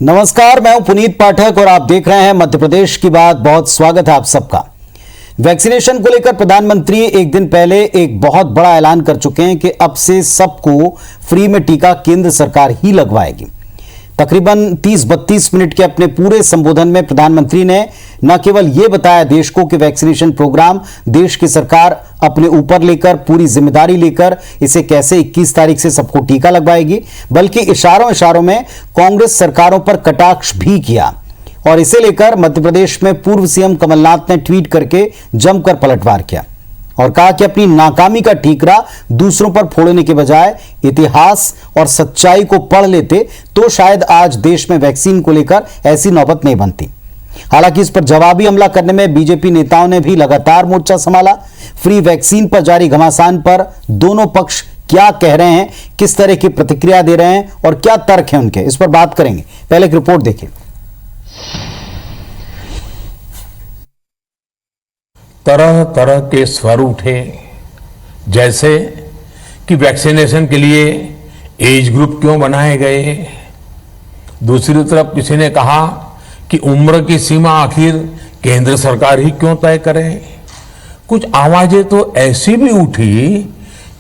नमस्कार, मैं हूं पुनीत पाठक और आप देख रहे हैं मध्य प्रदेश की बात। बहुत स्वागत है आप सबका। वैक्सीनेशन को लेकर प्रधानमंत्री एक दिन पहले एक बहुत बड़ा ऐलान कर चुके हैं कि अब से सबको फ्री में टीका केंद्र सरकार ही लगवाएगी। तकरीबन 30-32 मिनट के अपने पूरे संबोधन में प्रधानमंत्री ने न केवल यह बताया देश को कि वैक्सीनेशन प्रोग्राम देश की सरकार अपने ऊपर लेकर पूरी जिम्मेदारी लेकर इसे कैसे 21 तारीख से सबको टीका लगवाएगी, बल्कि इशारों में कांग्रेस सरकारों पर कटाक्ष भी किया। और इसे लेकर मध्य प्रदेश में पूर्व सीएम कमलनाथ ने ट्वीट करके जमकर पलटवार किया और कहा कि अपनी नाकामी का ठीकरा दूसरों पर फोड़ने के बजाय इतिहास और सच्चाई को पढ़ लेते तो शायद आज देश में वैक्सीन को लेकर ऐसी नौबत नहीं बनती। हालांकि इस पर जवाबी हमला करने में बीजेपी नेताओं ने भी लगातार मोर्चा संभाला। फ्री वैक्सीन पर जारी घमासान पर दोनों पक्ष क्या कह रहे हैं, किस तरह की प्रतिक्रिया दे रहे हैं और क्या तर्क है उनके, इस पर बात करेंगे। पहले एक रिपोर्ट देखिए। तरह तरह के स्वर उठे, जैसे कि वैक्सीनेशन के लिए एज ग्रुप क्यों बनाए गए। दूसरी तरफ किसी ने कहा कि उम्र की सीमा आखिर केंद्र सरकार ही क्यों तय करे। कुछ आवाजें तो ऐसी भी उठी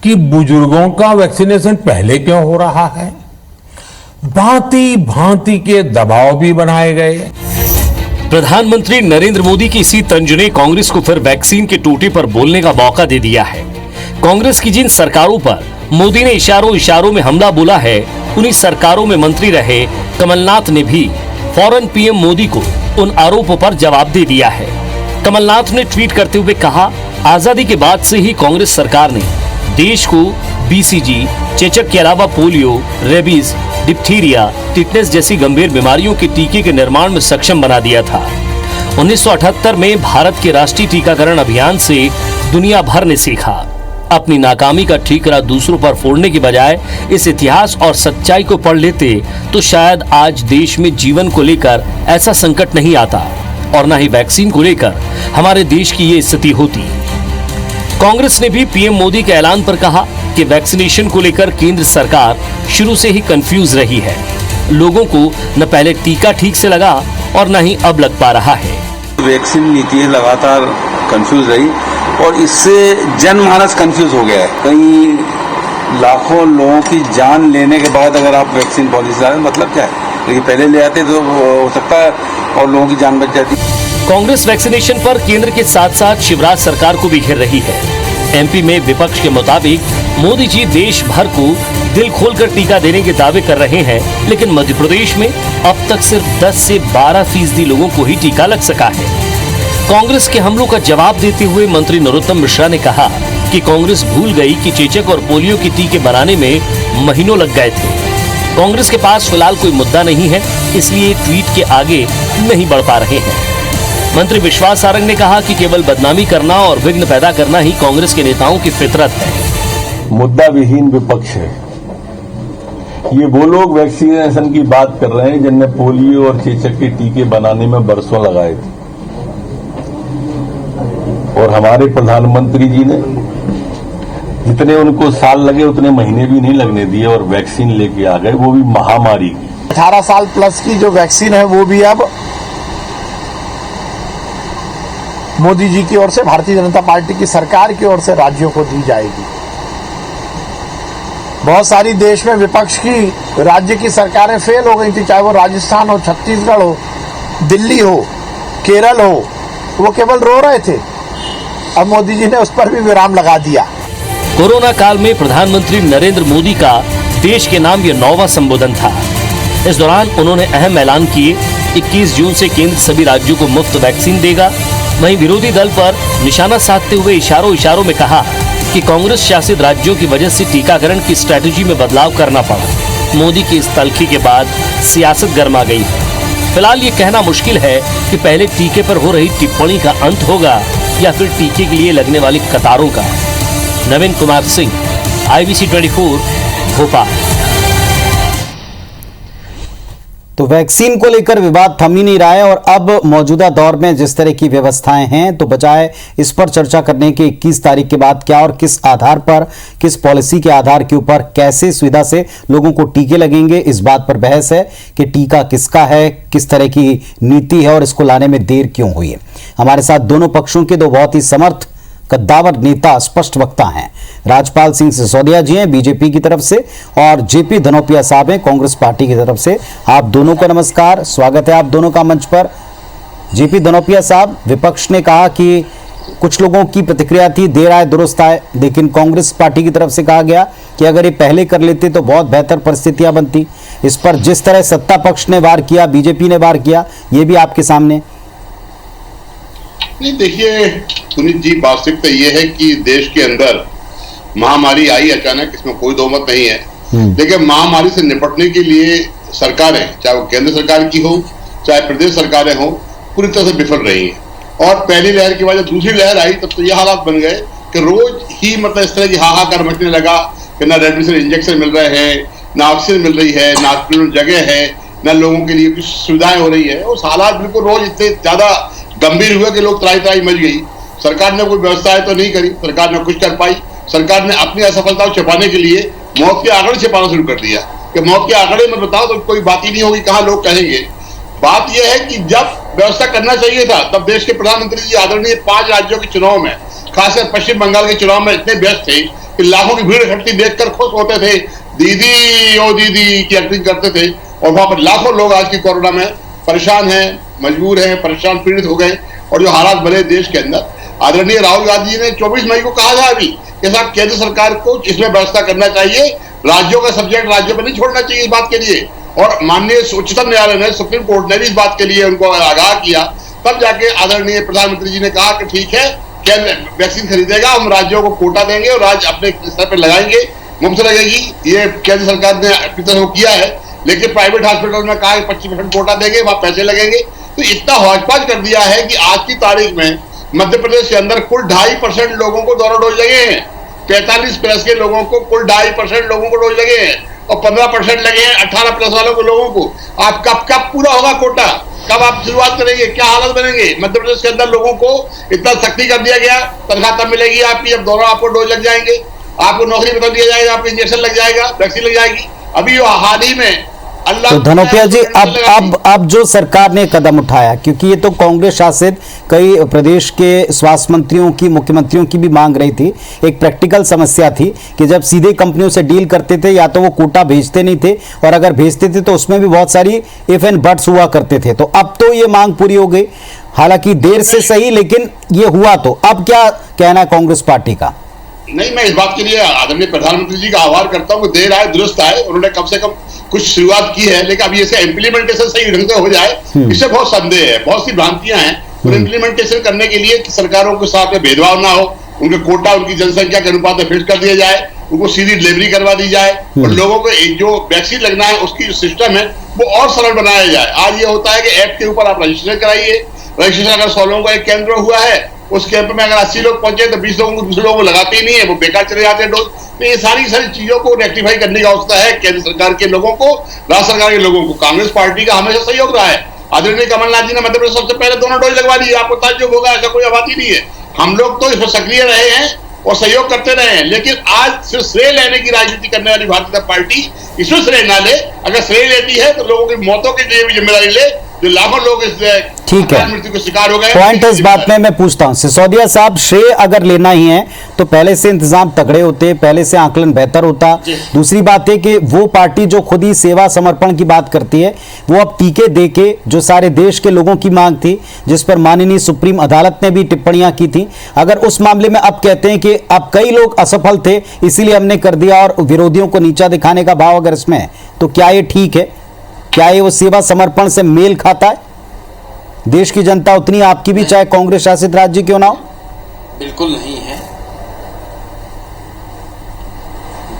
कि बुजुर्गों का वैक्सीनेशन पहले क्यों हो रहा है। भांति भांति के दबाव भी बनाए गए। प्रधानमंत्री नरेंद्र मोदी की इसी तंज ने कांग्रेस को फिर वैक्सीन के टूटे पर बोलने का मौका दे दिया है। कांग्रेस की जिन सरकारों पर मोदी ने इशारों में हमला बोला है, उन्हीं सरकारों में मंत्री रहे कमलनाथ ने भी फौरन पीएम मोदी को उन आरोपों पर जवाब दे दिया है। कमलनाथ ने ट्वीट करते हुए कहा, आजादी के बाद से ही कांग्रेस सरकार ने देश को बीसीजी, चेचक के अलावा पोलियो, रेबीज, डिप्थीरिया, टिटनेस जैसी गंभीर बीमारियों के टीके के निर्माण में सक्षम बना दिया था। 1978 में भारत के राष्ट्रीय टीकाकरण अभियान से दुनिया भर ने सीखा। अपनी नाकामी का ठीकरा दूसरों पर फोड़ने के बजाय इस इतिहास और सच्चाई को पढ़ लेते तो शायद आज देश में जीवन को लेकर ऐसा संकट नहीं आता और न ही वैक्सीन को लेकर हमारे देश की ये स्थिति होती। कांग्रेस ने भी पीएम मोदी के ऐलान पर कहा कि वैक्सीनेशन को लेकर केंद्र सरकार शुरू से ही कंफ्यूज रही है। लोगों को न पहले टीका ठीक से लगा और न ही अब लग पा रहा है। वैक्सीन नीति लगातार कंफ्यूज रही और इससे जनमानस कंफ्यूज हो गया है। कई लाखों लोगों की जान लेने के बाद अगर आप वैक्सीन पॉलिसी ला रहे हैं, मतलब क्या है। लेकिन पहले ले आते तो हो सकता है और लोगों की जान बच जाती। कांग्रेस वैक्सीनेशन पर केंद्र के साथ साथ शिवराज सरकार को भी घेर रही है। एमपी में विपक्ष के मुताबिक मोदी जी देश भर को दिल खोलकर टीका देने के दावे कर रहे हैं, लेकिन मध्य प्रदेश में अब तक सिर्फ 10 से 12% लोगों को ही टीका लग सका है। कांग्रेस के हमलों का जवाब देते हुए मंत्री नरोत्तम मिश्रा ने कहा कि कांग्रेस भूल गई कि चेचक और पोलियो के टीके बनाने में महीनों लग गए थे। कांग्रेस के पास फिलहाल कोई मुद्दा नहीं है, इसलिए ट्वीट के आगे नहीं बढ़ पा रहे हैं। मंत्री विश्वास सारंग ने कहा कि केवल बदनामी करना और विघ्न पैदा करना ही कांग्रेस के नेताओं की फितरत है। मुद्दा विहीन विपक्ष है। ये वो लोग वैक्सीनेशन की बात कर रहे हैं जिनने पोलियो और चेचक के टीके बनाने में बरसों लगाए थे और हमारे प्रधानमंत्री जी ने जितने उनको साल लगे उतने महीने भी नहीं लगने दिए और वैक्सीन लेके आ गए, वो भी महामारी की। 18 साल प्लस की जो वैक्सीन है वो भी अब मोदी जी की ओर से, भारतीय जनता पार्टी की सरकार की ओर से राज्यों को दी जाएगी। बहुत सारी देश में विपक्ष की राज्य की सरकारें फेल हो गई थी, चाहे वो राजस्थान हो, छत्तीसगढ़ हो, दिल्ली हो, केरल हो, वो केवल रो रहे थे। अब मोदी जी ने उस पर भी विराम लगा दिया। कोरोना काल में प्रधानमंत्री नरेंद्र मोदी का देश के नाम यह 9वां संबोधन था। इस दौरान उन्होंने अहम ऐलान किए। 21 जून से केंद्र सभी राज्यों को मुफ्त वैक्सीन देगा। वहीं विरोधी दल पर निशाना साधते हुए इशारों में कहा कि कांग्रेस शासित राज्यों की वजह से टीकाकरण की स्ट्रैटेजी में बदलाव करना पड़ा। मोदी की इस तल्खी के बाद सियासत गर्मा गई है। फिलहाल ये कहना मुश्किल है कि पहले टीके पर हो रही टिप्पणी का अंत होगा या फिर टीके के लिए लगने वाली कतारों का। नवीन कुमार सिंह, IBC 24, भोपाल। तो वैक्सीन को लेकर विवाद थम ही नहीं रहा है और अब मौजूदा दौर में जिस तरह की व्यवस्थाएं हैं, तो बजाय इस पर चर्चा करने के 21 तारीख के बाद क्या और किस आधार पर, किस पॉलिसी के आधार के ऊपर कैसे सुविधा से लोगों को टीके लगेंगे, इस बात पर बहस है कि टीका किसका है, किस तरह की नीति है और इसको लाने में देर क्यों हुई है। हमारे साथ दोनों पक्षों के दो बहुत ही समर्थ कद्दावर नेता, स्पष्ट वक्ता हैं। राजपाल सिंह सिसोदिया जी हैं बीजेपी की तरफ से और जेपी धनोपिया साहब हैं कांग्रेस पार्टी की तरफ से। आप दोनों का नमस्कार, स्वागत है आप दोनों का मंच पर। जेपी धनोपिया साहब, विपक्ष ने कहा कि कुछ लोगों की प्रतिक्रिया थी देर आए दुरुस्त आए, लेकिन कांग्रेस पार्टी की तरफ से कहा गया कि अगर ये पहले कर लेते तो बहुत बेहतर परिस्थितियां बनती। इस पर जिस तरह सत्ता पक्ष ने वार किया, बीजेपी ने वार किया, ये भी आपके सामने। नहीं, देखिए पुनीत जी, वास्तविकता ये है कि देश के अंदर महामारी आई अचानक, इसमें कोई दो मत नहीं है। लेकिन महामारी से निपटने के लिए सरकारें, चाहे वो केंद्र सरकार की हो चाहे प्रदेश सरकारें हो, पूरी तरह से विफल रही हैं। और पहली लहर के बाद जब दूसरी लहर आई तब तो ये हालात बन गए कि रोज ही मतलब इस तरह की हाहाकार मचने लगा कि ना रेमडेसिविर इंजेक्शन मिल रहे हैं, ना ऑक्सीजन मिल रही है, ना हॉस्पिटल में जगह है, ना लोगों के लिए कुछ सुविधाएं हो रही है। उस हालात बिल्कुल रोज इतने ज्यादा गंभीर हुए कि लोग त्राही त्राही मच गई। सरकार ने कोई व्यवस्थाएं तो नहीं करी, सरकार ने कुछ कर पाई। सरकार ने अपनी असफलता को छिपाने के लिए मौत के आंकड़े छिपाना शुरू कर दिया कि मौत के आंकड़े में बताओ तो कोई बात ही नहीं होगी, कहाँ लोग कहेंगे। बात यह है कि जब व्यवस्था करना चाहिए था तब देश के प्रधानमंत्री जी आदरणीय 5 राज्यों के चुनाव में, खासकर पश्चिम बंगाल के चुनाव में इतने व्यस्त थे कि लाखों की भीड़ इकट्ठी देखकर खुश होते थे, दीदी ओ दीदी की एक्टिंग करते थे। और वहां पर लाखों लोग आज की कोरोना में परेशान हैं, मजबूर हैं, परेशान पीड़ित हो गए। और जो हालात बने देश के अंदर, आदरणीय राहुल गांधी जी ने 24 मई को कहा था अभी कि साहब केंद्र सरकार को इसमें व्यवस्था करना चाहिए, राज्यों का सब्जेक्ट राज्यों पर नहीं छोड़ना चाहिए इस बात के लिए। और माननीय उच्चतम न्यायालय ने, सुप्रीम कोर्ट ने भी इस बात के लिए उनको आगाह किया। तब जाके आदरणीय प्रधानमंत्री जी ने कहा कि ठीक है, केंद्र वैक्सीन खरीदेगा, हम राज्यों को कोटा देंगे और राज्य अपने स्तर पर लगाएंगे, मुफ्त लगेगी। ये केंद्र सरकार ने अपनी तरफ किया है। लेकिन प्राइवेट हॉस्पिटल में कहा 25% कोटा देंगे, वहां पैसे लगेंगे। तो इतना हौच-पौच कर दिया है कि आज की तारीख में मध्य प्रदेश के अंदर कुल 2.5% लोगों को दोनों डोज लगे हैं। 45 प्लस के लोगों को कुल 2.5% लोगों को डोज लगे हैं और 15% लगे हैं 18 प्लस वालों को लोगों को। आप कब पूरा होगा कोटा, कब आप शुरुआत करेंगे, क्या हालत बनेंगे? मध्य प्रदेश के अंदर लोगों को इतना सख्ती कर दिया गया, तनख्वाह तब मिलेगी आपकी जब दोनों आपको डोज लग जाएंगे, आपको नौकरी बदल दिया जाएगा, आपको इंजेक्शन लग जाएगा, वैक्सीन लग जाएगी। अभी हाल ही में तो धनोपिया जी, अब जो सरकार ने कदम उठाया, क्योंकि ये तो कांग्रेस शासित कई प्रदेश के स्वास्थ्य मंत्रियों की, मुख्यमंत्रियों की भी मांग रही थी, एक प्रैक्टिकल समस्या थी कि जब सीधे कंपनियों से डील करते थे या तो वो कोटा भेजते नहीं थे, और अगर भेजते थे तो उसमें भी बहुत सारी इफ एंड बट्स हुआ करते थे। तो अब तो ये मांग पूरी हो गई, हालांकि देर से सही, लेकिन ये हुआ। तो अब क्या कहना है कांग्रेस पार्टी का? नहीं, मैं इस बात के लिए आदरणीय प्रधानमंत्री जी का आभार करता हूं कि देर आए दुरुस्त आए। उन्होंने कम से कम कुछ शुरुआत की है, लेकिन अभी इसका इम्प्लीमेंटेशन सही ढंग से हो जाए, इससे बहुत संदेह है, बहुत सी भ्रांतियां हैं। और इम्प्लीमेंटेशन करने के लिए सरकारों के साथ में भेदभाव ना हो, उनके कोटा उनकी जनसंख्या के अनुपात में फिक्स कर दिया जाए, उनको सीधी डिलीवरी करवा दी जाए और लोगों को जो वैक्सीन लगना है उसकी जो सिस्टम है वो और सरल बनाया जाए। आज ये होता है कि ऐप के ऊपर आप रजिस्ट्रेशन कराइए, रजिस्ट्रेशन अगर 100 लोगों का एक केंद्र हुआ है, उस कैंप में अगर 80 लोग पहुंचे तो 20 लोगों को दूसरे लोगों को लगाते ही नहीं है, वो बेकार चले जाते हैं डोज। तो ये सारी चीजों को रेक्टिफाई करने की आवश्यकता है केंद्र सरकार के लोगों को, राज्य सरकार के लोगों को। कांग्रेस पार्टी का हमेशा सहयोग रहा है। आदरणीय कमलनाथ जी ने मध्य प्रदेश सबसे पहले दोनों डोज लगवा दी, आपको ताज्जुब होगा, ऐसा कोई बात ही नहीं है। हम लोग तो इसमें सक्रिय रहे हैं और सहयोग करते रहे हैं, लेकिन आज सिर्फ श्रेय लेने की राजनीति करने वाली भारतीय जनता पार्टी इसमें श्रेय ना ले। अगर श्रेय लेती है तो लोगों की मौतों के लिए भी जिम्मेदारी ले, जो लाखों लोग इस ठीक है, मृत्यु के शिकार हो गए। पॉइंट इस बात में मैं पूछता हूं सिसोदिया साहब, श्रेय अगर लेना ही है तो पहले से इंतजाम तगड़े होते, पहले से आकलन बेहतर होता। दूसरी बात है कि वो पार्टी जो खुद ही सेवा समर्पण की बात करती है, वो अब टीके देके जो सारे देश के लोगों की मांग थी, जिस पर माननीय सुप्रीम अदालत ने भी टिप्पणियां की थी, अगर उस मामले में अब कहते हैं कि अब कई लोग असफल थे इसीलिए हमने कर दिया और विरोधियों को नीचा दिखाने का भाव अगर इसमें है, तो क्या ये ठीक है? क्या ये वो सेवा समर्पण से मेल खाता है? देश की जनता उतनी आपकी भी, चाहे कांग्रेस शासित राज्य क्यों ना हो? बिल्कुल नहीं है।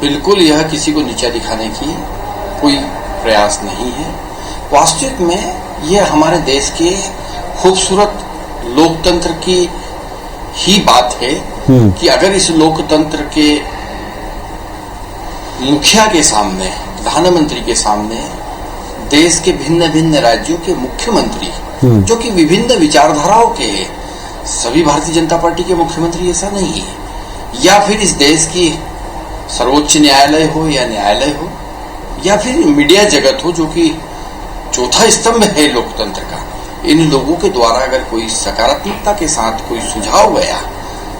बिल्कुल यह किसी को नीचा दिखाने की कोई प्रयास नहीं है। वास्तविक में यह हमारे देश के खूबसूरत लोकतंत्र की ही बात है कि अगर इस लोकतंत्र के मुखिया के सामने, प्रधानमंत्री के सामने देश के भिन्न भिन्न राज्यों के मुख्यमंत्री जो कि विभिन्न विचारधाराओं के हैं, सभी भारतीय जनता पार्टी के मुख्यमंत्री ऐसा नहीं है, या फिर इस देश की सर्वोच्च न्यायालय हो या न्यायालय हो या फिर मीडिया जगत हो जो कि चौथा स्तंभ है लोकतंत्र का, इन लोगों के द्वारा अगर कोई सकारात्मकता के साथ कोई सुझाव गया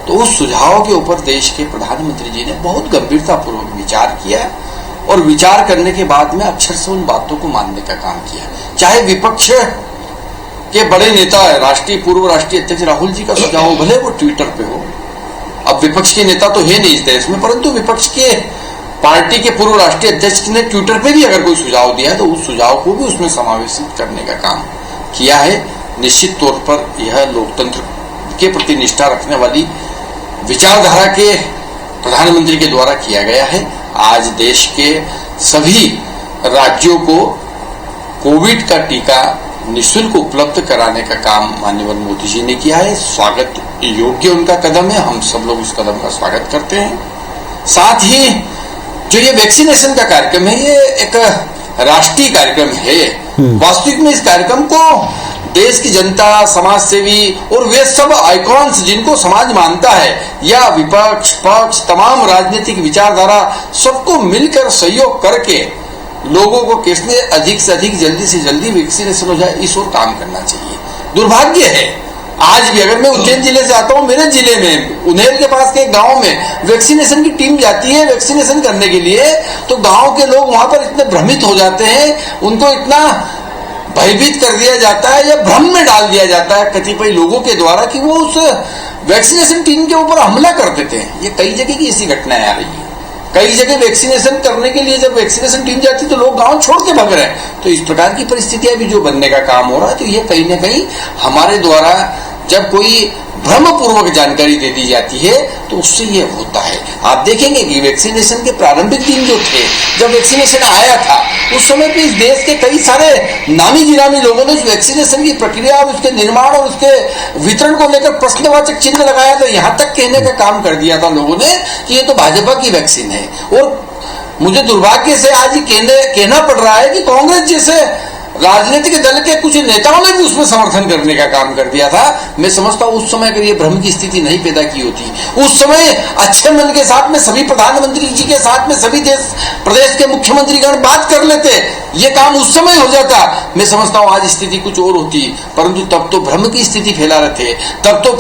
तो उस सुझाव के ऊपर देश के प्रधानमंत्री जी ने बहुत गंभीरतापूर्वक विचार किया और विचार करने के बाद में अक्षर से उन बातों को मानने का काम किया। चाहे विपक्ष के बड़े नेता पूर्व राष्ट्रीय अध्यक्ष राहुल जी का सुझाव भले वो ट्विटर पे हो, अब विपक्ष के नेता तो है नहीं इस देश में, परंतु विपक्ष के पार्टी के पूर्व राष्ट्रीय अध्यक्ष ने ट्विटर पे भी अगर कोई सुझाव दिया तो उस सुझाव को भी उसमें समावेशित करने का काम किया है। निश्चित तौर पर यह लोकतंत्र के प्रति निष्ठा रखने वाली विचारधारा के प्रधानमंत्री के द्वारा किया गया है। आज देश के सभी राज्यों को कोविड का टीका निःशुल्क उपलब्ध कराने का काम माननीय मोदी जी ने किया है। स्वागत योग्य उनका कदम है, हम सब लोग उस कदम का स्वागत करते हैं। साथ ही जो ये वैक्सीनेशन का कार्यक्रम है, ये एक राष्ट्रीय कार्यक्रम है। वास्तविक में इस कार्यक्रम को देश की जनता, समाज सेवी और वे सब आइकॉन्स जिनको समाज मानता है या विपक्ष पक्ष तमाम राजनीतिक विचारधारा सबको मिलकर सहयोग करके लोगों को कैसे अधिक से अधिक जल्दी से जल्दी वैक्सीनेशन हो जाए, इस ओर काम करना चाहिए। दुर्भाग्य है आज भी अगर मैं उज्जैन जिले से आता हूँ, मेरे जिले में उन्हेर के पास के गांव में वैक्सीनेशन की टीम जाती है वैक्सीनेशन करने के लिए, तो गांव के लोग वहां पर इतने भ्रमित हो जाते हैं, उनको इतना भयभीत कर दिया जाता है या भ्रम में डाल दिया जाता है कतिपय लोगों के द्वारा कि वो उस वैक्सीनेशन टीम के ऊपर हमला कर देते हैं। ये कई जगह की ऐसी घटनाएं आ रही है। कई जगह वैक्सीनेशन करने के लिए जब वैक्सीनेशन टीम जाती है तो लोग गांव छोड़ के भाग रहे हैं। तो इस प्रकार की परिस्थितियां भी जो बनने का काम हो रहा है, तो ये कहीं ना कहीं हमारे द्वारा जब कोई भ्रमपूर्वक जानकारी दे दी जाती है तो उससे ये होता है। आप देखेंगे कि वैक्सीनेशन के प्रारंभिक दिन जो थे, जब वैक्सीनेशन आया था उस समय पे इस देश के कई सारे नामी गिरामी लोगों ने उस वैक्सीनेशन की प्रक्रिया और उसके निर्माण और उसके वितरण को लेकर प्रश्नवाचक चिन्ह लगाया था। यहाँ तक कहने का काम कर दिया था लोगों ने कि ये तो भाजपा की वैक्सीन है। और मुझे दुर्भाग्य से आज कहना पड़ रहा है कि कांग्रेस जैसे राजनीतिक दल के कुछ नेताओं ने भी उसमें समर्थन करने का काम कर दिया था। मैं समझता हूं उस समय अगर ये भ्रम की स्थिति नहीं पैदा की होती, उस समय अच्छे मन के साथ में सभी प्रधानमंत्री जी के साथ में सभी प्रदेश के मुख्यमंत्रीगण बात कर लेते, ये काम उस समय हो जाता, मैं समझता हूं आज स्थिति कुछ और होती। परंतु तब तो भ्रम की स्थिति फैला रहे थे, तब तो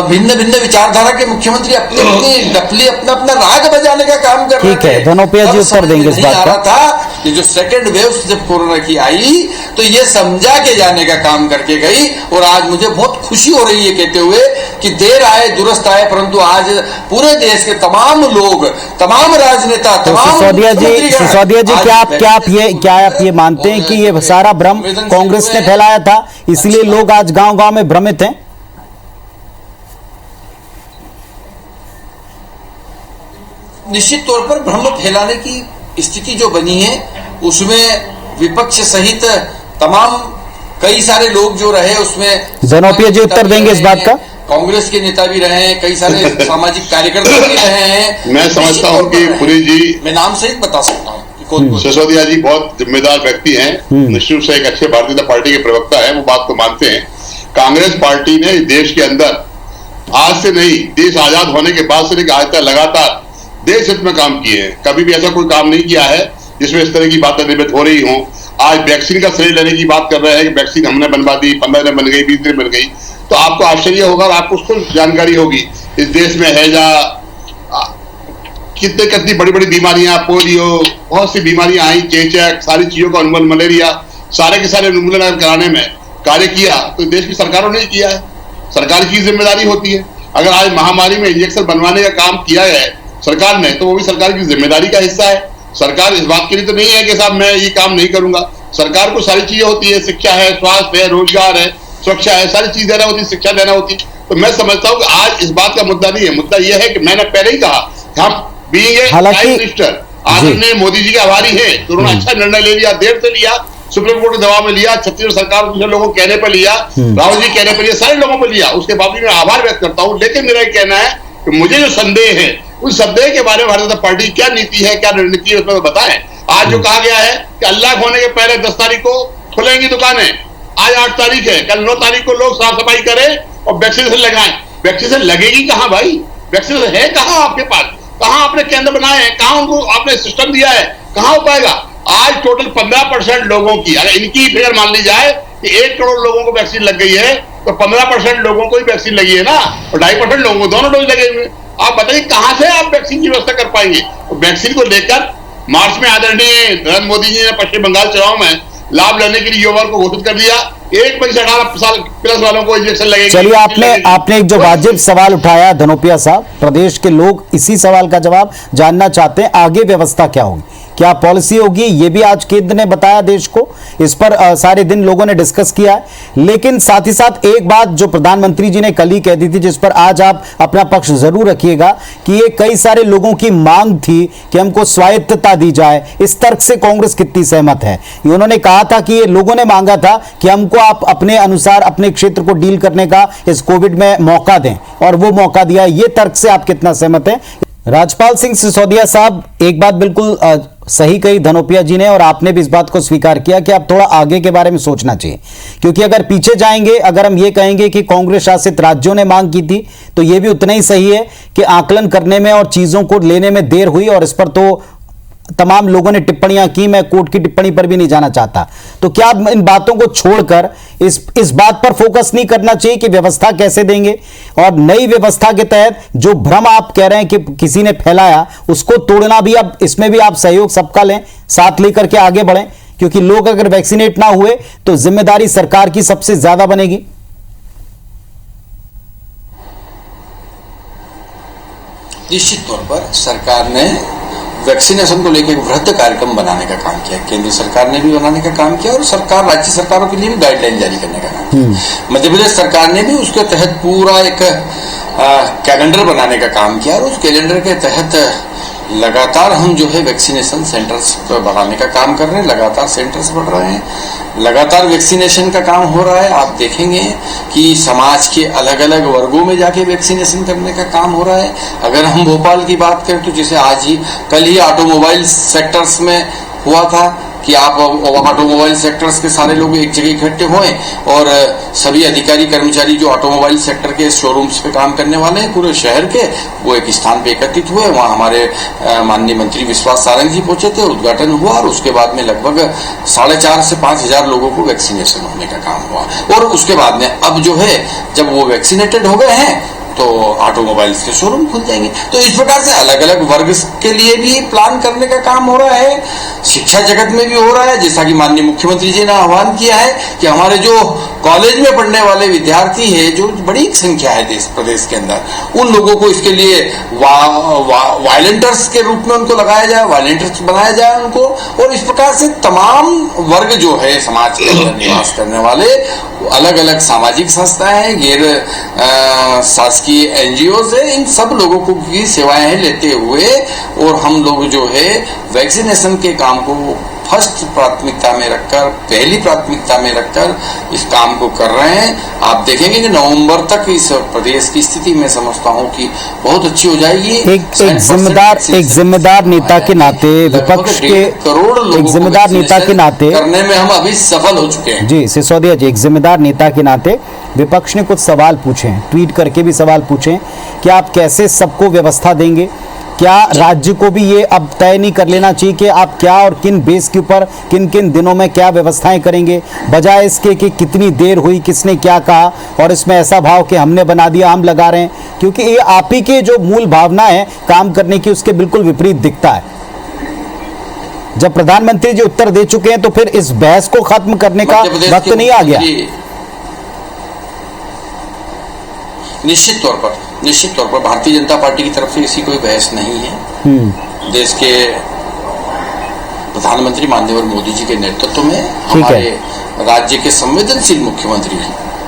भिन्न भिन्न विचारधारा के मुख्यमंत्री अपना अपना राग बजाने का काम कर रहे थे। धनोपिया जी उत्तर देंगे इस बात पर। था कि जो सेकेंड वेव जब कोरोना की आई तो ये समझा के जाने का काम करके गई। और आज मुझे बहुत खुशी हो रही है कहते हुए कि देर आए दुरुस्त आए, परंतु आज पूरे देश के तमाम लोग, तमाम राजनेता, तमाम सिसोदिया जी क्या आप ये मानते हैं कि ये सारा भ्रम कांग्रेस ने फैलाया था, इसलिए लोग आज गांव-गांव में भ्रमित हैं? निश्चित तौर पर भ्रम फैलाने की स्थिति जो बनी है उसमें विपक्ष सहित तमाम कई सारे लोग जो रहे उसमें जनोपिया जी उत्तर देंगे इस बात का। कांग्रेस के नेता भी रहे हैं, कई सारे सामाजिक कार्यकर्ता भी रहे हैं। मैं समझता हूं कि पुरी जी, मैं नाम सहित बता सकता हूं, सिसोदिया जी बहुत जिम्मेदार व्यक्ति हैं, निश्चित से एक अच्छे भारतीय जनता पार्टी के प्रवक्ता है, वो बात को मानते हैं। कांग्रेस पार्टी ने देश के अंदर आज से नहीं, देश आजाद होने के बाद से लेकर आज तक लगातार देश हित में काम किए हैं। कभी भी ऐसा कोई काम नहीं किया है जिसमें इस तरह की बातें निर्मित हो रही हों। आज वैक्सीन का श्रेय लेने की बात कर रहे हैं कि वैक्सीन हमने बनवा दी, 15 दिन बन गई, 20 दिन बन गई, तो आपको आश्चर्य होगा और आपको उसको जानकारी होगी इस देश में हैजा, कितनी बड़ी बड़ी बीमारियां, पोलियो, बहुत सी बीमारियां आई, चेचक, सारी चीजों का उन्मूलन, मलेरिया, सारे के सारे उन्मूलन अगर कराने में कार्य किया तो देश की सरकारों ने किया है। सरकार की जिम्मेदारी होती है। अगर आज महामारी में इंजेक्शन बनवाने का काम किया है सरकार ने, तो वो भी सरकार की जिम्मेदारी का हिस्सा है। सरकार इस बात के लिए तो नहीं है कि साहब मैं ये काम नहीं करूंगा। सरकार को सारी चीजें होती है, शिक्षा है, स्वास्थ्य है, रोजगार है, सुरक्षा है, सारी चीज देना होती है, शिक्षा देना होती है। तो मैं समझता हूँ कि आज इस बात का मुद्दा नहीं है। मुद्दा यह है कि मैंने पहले ही कहा, हम बीइंग ए प्राइम मिनिस्टर आदरणीय मोदी जी के आभारी है, तो उन्होंने अच्छा निर्णय ले लिया, देर से लिया, सुप्रीम कोर्ट के दबाव में लिया, छत्तीसगढ़ सरकार दूसरे लोगों कहने पर लिया, राहुल जी कहने पर लिया, सारे लोगों पर लिया, उसके बावजूद मैं आभार व्यक्त करता हूँ। लेकिन मेरा ये कहना है कि मुझे जो संदेह है उस संदेह के बारे में भारतीय जनता पार्टी क्या नीति है, क्या रणनीति है, उसमें बताएं। आज जो कहा गया है कि अनलॉक होने के पहले 10 तारीख को खुलेंगी दुकानें, आज 8 तारीख है, कल 9 तारीख को लोग साफ सफाई करें और वैक्सीनेशन लगाएं। वैक्सीनेशन लगेगी कहां भाई? वैक्सीनेशन है कहां आपके पास? कहां आपने केंद्र बनाए हैं? कहां उनको आपने सिस्टम दिया है? कहां हो पाएगा? आज टोटल 15% लोगों की, अगर इनकी फिगर मान ली जाए कि 1 करोड़ लोगों को वैक्सीन लग गई है तो 15% लोगों को ही वैक्सीन लगी है ना, और 2.5% लोगों को दोनों डोज लगे हुए। आप बताइए कहां से आप वैक्सीन की व्यवस्था कर पाएंगे? वैक्सीन को लेकर मार्च में आदरणीय नरेंद्र मोदी जी ने पश्चिम बंगाल चुनाव में लाभ लेने के लिए युवा को घोषित कर दिया, 1 मई से 18 साल प्लस वालों को इंजेक्शन लगेगा। चलिए, आपने एक जो वाजिब सवाल उठाया धनोपिया साहब, प्रदेश के लोग इसी सवाल का जवाब जानना चाहते हैं। आगे व्यवस्था क्या होगी, क्या पॉलिसी होगी, ये भी आज केंद्र ने बताया देश को। इस पर सारे दिन लोगों ने डिस्कस किया है। लेकिन साथ ही साथ एक बात जो प्रधानमंत्री जी ने कल ही कह दी थी, जिस पर आज आप अपना पक्ष जरूर रखिएगा, कि ये कई सारे लोगों की मांग थी कि हमको स्वायत्तता दी जाए। इस तर्क से कांग्रेस कितनी सहमत है? उन्होंने कहा था कि ये लोगों ने मांगा था कि हमको आप अपने अनुसार अपने क्षेत्र को डील करने का इस कोविड में मौका दें, और वो मौका दिया। ये तर्क से आप कितना सहमत हैं? राजपाल सिंह सिसोदिया साहब, एक बात बिल्कुल सही कही धनोपिया जी ने, और आपने भी इस बात को स्वीकार किया कि आप थोड़ा आगे के बारे में सोचना चाहिए, क्योंकि अगर पीछे जाएंगे, अगर हम ये कहेंगे कि कांग्रेस शासित राज्यों ने मांग की थी, तो ये भी उतना ही सही है कि आकलन करने में और चीजों को लेने में देर हुई, और इस पर तो तमाम लोगों ने टिप्पणियां की। मैं कोर्ट की टिप्पणी पर भी नहीं जाना चाहता। तो क्या इन बातों को छोड़कर इस बात पर फोकस नहीं करना चाहिए कि व्यवस्था कैसे देंगे, और नई व्यवस्था के तहत जो भ्रम आप कह रहे हैं कि किसी ने फैलाया, उसको तोड़ना भी, अब इसमें भी आप सहयोग सबका लें, साथ लेकर के आगे बढ़ें, क्योंकि लोग अगर वैक्सीनेट ना हुए तो जिम्मेदारी सरकार की सबसे ज्यादा बनेगी। निश्चित तौर पर सरकार ने वैक्सीनेशन को लेकर एक वृहद कार्यक्रम बनाने का काम किया। केंद्र सरकार ने भी बनाने का काम किया, और सरकार राज्य सरकारों के लिए भी गाइडलाइन जारी करने का काम किया। मध्य प्रदेश सरकार ने भी उसके तहत पूरा एक कैलेंडर बनाने का काम किया, और उस कैलेंडर के तहत लगातार हम जो है वैक्सीनेशन सेंटर्स बढ़ाने का काम कर रहे हैं। लगातार सेंटर्स बढ़ रहे हैं, लगातार वैक्सीनेशन का काम हो रहा है। आप देखेंगे कि समाज के अलग अलग वर्गों में जाके वैक्सीनेशन करने का काम हो रहा है। अगर हम भोपाल की बात करें तो जैसे कल ही ऑटोमोबाइल सेक्टर्स में हुआ था कि आप ऑटोमोबाइल सेक्टर्स के सारे लोग एक जगह इकट्ठे हुए, और सभी अधिकारी कर्मचारी जो ऑटोमोबाइल सेक्टर के शोरूम्स पे काम करने वाले हैं पूरे शहर के, वो एक स्थान पे एकत्रित हुए। वहां हमारे माननीय मंत्री विश्वास सारंग जी पहुंचे थे, उद्घाटन हुआ, और उसके बाद में लगभग 4,500 से 5,000 लोगों को वैक्सीनेशन होने का काम हुआ। और उसके बाद में अब जो है, जब वो वैक्सीनेटेड हो गए हैं तो ऑटोमोबाइल्स के शोरूम खुल जाएंगे। तो इस प्रकार से अलग अलग वर्ग के लिए भी प्लान करने का काम हो रहा है। शिक्षा जगत में भी हो रहा है, जैसा कि माननीय मुख्यमंत्री जी ने आह्वान किया है कि हमारे जो कॉलेज में पढ़ने वाले विद्यार्थी है, जो बड़ी संख्या है देश प्रदेश के अंदर, उन लोगों को इसके लिए वॉलंटियर्स के रूप में उनको लगाया जाए, वॉलंटियर्स बनाया जाए उनको। और इस प्रकार से तमाम वर्ग जो है समाज के अंदर निवास करने वाले, अलग अलग सामाजिक संस्थाएं, गैर शासकीय एनजीओ है, इन सब लोगों को की सेवाएं लेते हुए, और हम लोग जो है वैक्सीनेशन के काम को फर्स्ट प्राथमिकता में रखकर, पहली प्राथमिकता में रखकर इस काम को कर रहे हैं। आप देखेंगे कि नवंबर तक इस प्रदेश की स्थिति में समझता हूं कि बहुत अच्छी हो जाएगी। एक जिम्मेदार नेता के नाते, विपक्ष के करोड़ लोगों एक जिम्मेदार नेता के नाते करने में हम अभी सफल हो चुके हैं। जी सिसोदिया जी, एक जिम्मेदार नेता के नाते विपक्ष ने कुछ सवाल पूछे हैं, ट्वीट करके भी सवाल पूछे कि आप कैसे सबको व्यवस्था देंगे। क्या राज्य को भी ये अब तय नहीं कर लेना चाहिए कि आप क्या और किन बेस के ऊपर किन किन दिनों में क्या व्यवस्थाएं करेंगे, बजाय इसके कि कितनी देर हुई, किसने क्या कहा, और इसमें ऐसा भाव कि हमने बना दिया, हम लगा रहे हैं, क्योंकि ये आप ही के जो मूल भावना है काम करने की, उसके बिल्कुल विपरीत दिखता है। जब प्रधानमंत्री जी उत्तर दे चुके हैं तो फिर इस बहस को खत्म करने का वक्त नहीं आ गया? निश्चित तौर पर भारतीय जनता पार्टी की तरफ से ऐसी कोई बहस नहीं है। देश के प्रधानमंत्री माननीय मोदी जी के नेतृत्व में हमारे राज्य के संवेदनशील मुख्यमंत्री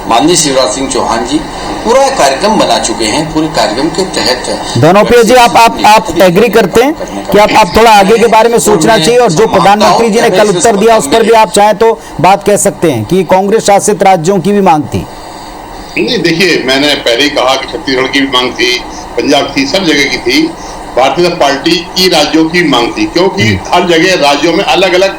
माननीय शिवराज सिंह चौहान जी पूरा कार्यक्रम बना चुके हैं। पूरे कार्यक्रम के तहत धनोपिया जी, आप एग्री करते हैं कि आप थोड़ा आगे के बारे में सोचना चाहिए, और जो प्रधानमंत्री जी ने कल उत्तर दिया उस पर भी आप चाहें तो बात कह सकते हैं कि कांग्रेस शासित राज्यों की भी मांग थी? नहीं, देखिए, मैंने पहले ही कहा कि छत्तीसगढ़ की भी मांग थी, पंजाब थी, सब जगह की थी। भारतीय जनता पार्टी की राज्यों की मांग थी, क्योंकि हर जगह राज्यों में अलग अलग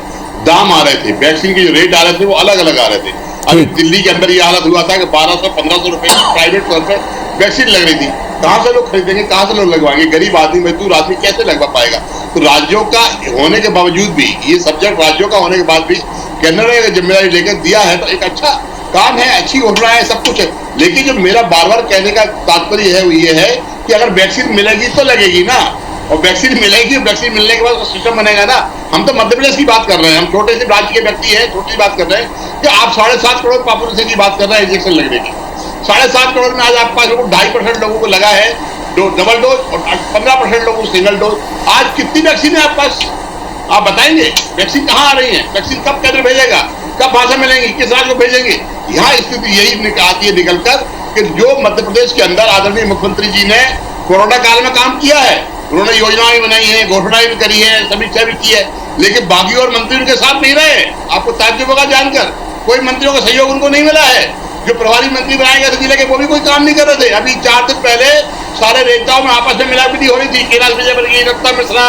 दाम आ रहे थे, वैक्सीन के जो रेट आ रहे थे वो अलग अलग आ रहे थे। अभी दिल्ली के अंदर ये हालत हुआ था कि 1200-1500 रुपए की प्राइवेट तौर पर वैक्सीन लग रही थी। कहां से लोग खरीदेंगे, कहां से लोग लगवाएंगे? गरीब आदमी, मजदूर आदमी कैसे लगवा पाएगा? तो राज्यों का होने के बावजूद भी, ये सब्जेक्ट राज्यों का होने के बाद भी केंद्र ने जिम्मेदारी लेकर दिया है, तो एक अच्छा काम है, अच्छी घोषणा है, सब कुछ है। लेकिन जो मेरा बार बार कहने का तात्पर्य है वो ये है कि अगर वैक्सीन मिलेगी तो लगेगी ना, और वैक्सीन मिलेगी, वैक्सीन मिलने के बाद सिस्टम बनेगा ना। हम तो मध्य प्रदेश की बात कर रहे हैं, हम छोटे से राज्य के व्यक्ति हैं, छोटी बात कर रहे हैं कि आप 7.5 करोड़ पॉपुलेशन की बात कर रहे हैं इंजेक्शन लगने की। 7.5 करोड़ में आज आपके पास 2.5% लोगों को लगा है डबल डोज और 15% लोगों को सिंगल डोज। आज कितनी वैक्सीन है आपके पास, आप बताएंगे? वैक्सीन कहाँ आ रही है? वैक्सीन कब केंद्र भेजेगा, कब भाषा मिलेंगी, किस राज्य को भेजेंगे? यहाँ स्थिति यही आती है निकल कर कि जो मध्य प्रदेश के अंदर आदरणीय मुख्यमंत्री जी ने कोरोना काल में काम किया है, उन्होंने योजनाएं भी बनाई है, घोषणाएं भी करी है, समीक्षा भी की है, लेकिन बाकी और मंत्री उनके साथ नहीं रहे। आपको ताज्जुब होगा जानकर, कोई मंत्रियों का सहयोग उनको नहीं मिला है। जो प्रभारी मंत्री बनाए गए जिले के, वो भी कोई काम नहीं कर रहे थे। अभी 4 दिन पहले सारे नेताओं में आपस में मिलावटी हो रही थी, कैलाश विजयवर्गीय, रत्ना मिश्रा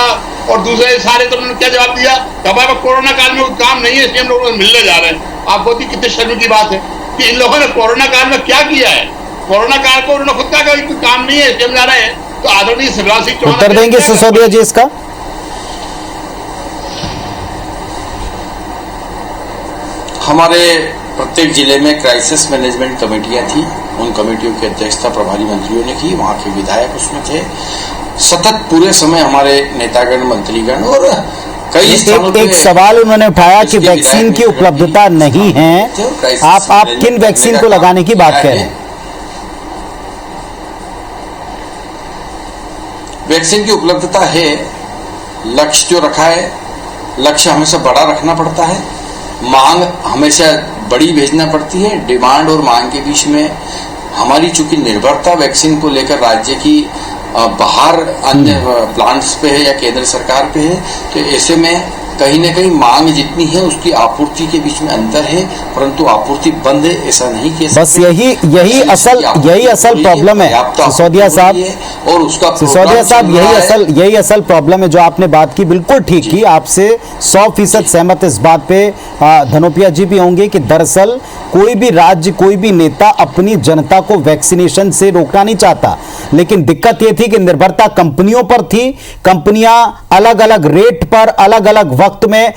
और दूसरे सारे, तो उन्होंने क्या जवाब दिया? कब कोरोना काल में कोई काम नहीं है इसलिए हम लोग मिलने जा रहे हैं। आप बहुत ही कितने शर्म की बात है कि इन लोगों ने कोरोना काल में क्या किया है? कोरोना काल को उन्होंने खुद कहा कोई काम नहीं है इसलिए हम जा रहे हैं। तो आदरणीय शिवराज सिंह चौहान उत्तर देंगे सिसोदिया जी इसका? हमारे प्रत्येक जिले में क्राइसिस मैनेजमेंट कमेटियां थी, उन कमेटियों की अध्यक्षता प्रभारी मंत्रियों ने की, वहां के विधायक उसमें थे। सतत पूरे समय हमारे नेतागण, मंत्रीगण और कई स्थानों एक सवाल उन्होंने उठाया कि वैक्सीन की उपलब्धता नहीं है, आप किन वैक्सीन को लगाने की बात कह रहे हैं? वैक्सीन की उपलब्धता है, लक्ष्य जो रखा है, लक्ष्य हमेशा बड़ा रखना पड़ता है, मांग हमेशा बड़ी भेजना पड़ती है। डिमांड और मांग के बीच में हमारी चूंकि निर्भरता वैक्सीन को लेकर राज्य की बाहर अन्य प्लांट्स पे है या केंद्र सरकार पे है, तो ऐसे में कहीं न कहीं मांग जितनी है उसकी आपूर्ति के बीच में अंतर है, परंतु आपूर्ति बंद है ऐसा नहीं कह सकते। बस यही असल प्रॉब्लम है सिसोदिया साहब, और उसका सिसोदिया साहब यही असल प्रॉब्लम है जो आपने बात की, बिल्कुल ठीक की, आपसे 100% सहमत इस बात पे धनोपिया जी भी होंगे कि दरअसल कोई भी राज्य, कोई भी नेता अपनी जनता को वैक्सीनेशन से रोकना नहीं चाहता, लेकिन दिक्कत यह थी कि निर्भरता कंपनियों पर थी। कंपनियां अलग अलग रेट पर अलग अलग वक्त में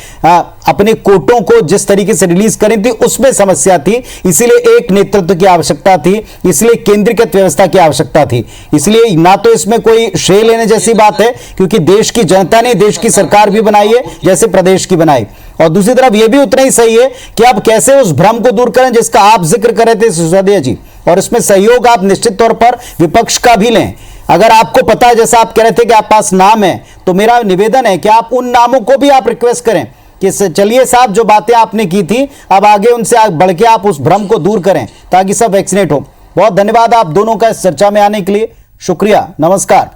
अपने कोटों को जिस तरीके से रिलीज करी थी उसमें समस्या थी, इसलिए एक नेतृत्व की आवश्यकता थी, इसलिए केंद्रीकृत व्यवस्था की आवश्यकता थी। इसलिए ना तो इसमें कोई श्रेय लेने जैसी बात है क्योंकि देश की जनता ने देश की सरकार भी बनाई है जैसे प्रदेश की बनाई, और दूसरी तरफ यह भी उतना ही सही है कि आप कैसे उस भ्रम को दूर करें जिसका आप जिक्र कर रहे थे सिसोदिया जी, और इसमें सहयोग आप निश्चित तौर पर विपक्ष का भी लें। अगर आपको पता है, जैसा आप कह रहे थे कि आप पास नाम है, तो मेरा निवेदन है कि आप उन नामों को भी आप रिक्वेस्ट करें कि चलिए साहब जो बातें आपने की थी अब आगे उनसे बढ़ के आप उस भ्रम को दूर करें ताकि सब वैक्सीनेट हो। बहुत धन्यवाद आप दोनों का इस चर्चा में आने के लिए, शुक्रिया, नमस्कार।